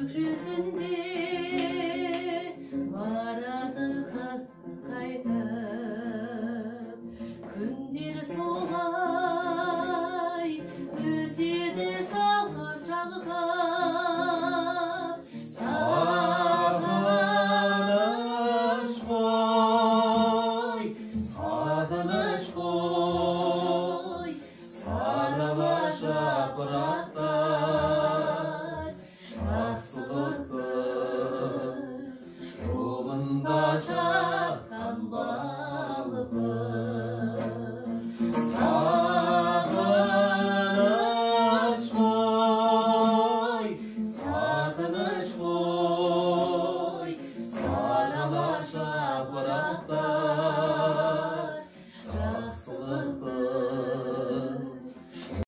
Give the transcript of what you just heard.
жүзінде барады қазір қайтып, күндер солай өтеді жалғап жалғап. Сағыныш қой, сағыныш қой, сарыла жапырақ